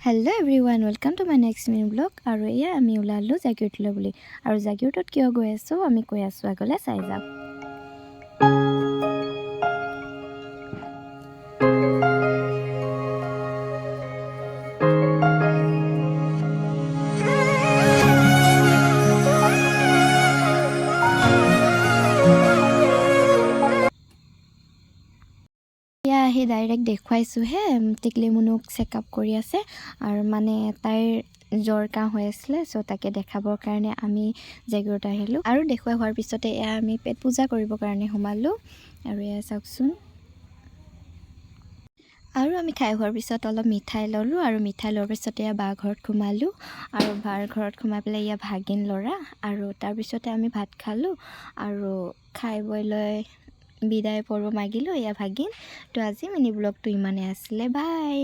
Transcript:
hello everyone welcome to my next mini blog और ये आमी ओलालो जागिरतলৈ বুলি আৰু জাগিৰতত কিয় গৈ আছো আমি কৈ আছো আগলে চাই যাওক আহি ডাইৰেক্ট দেখুৱাইছো হে টিকলি মুনুক চেকআপ কৰি আছে আৰু মানে তাইৰ জ্বৰ কাহ হৈ আছিল সো তাকে দেখাবৰ কাৰণে আমি জাগিৰত আহিলো আৰু দেখুৱাই হোৱাৰ পিছতে আমি পেট পূজা কৰিবৰ কাৰণে সোমালো আৰু এয়া চাওকচোন আৰু আমি খাই হোৱাৰ পিছত অলপ মিঠাই ললো আৰু মিঠাই লোৱাৰ পিছতে বা ঘৰত সোমালো আৰু বাৰ ঘৰত সোমাই পেলাই ইয়া ভাগিন লৰা আৰু তাৰ পিছতে আমি ভাত খালো আৰু খাই বৈ লৈ বিদায় পৰ্ব মাগিলো ইয়া ভাগিন তো আজি মিনি ব্লগটো ইমানে আছিলে বাই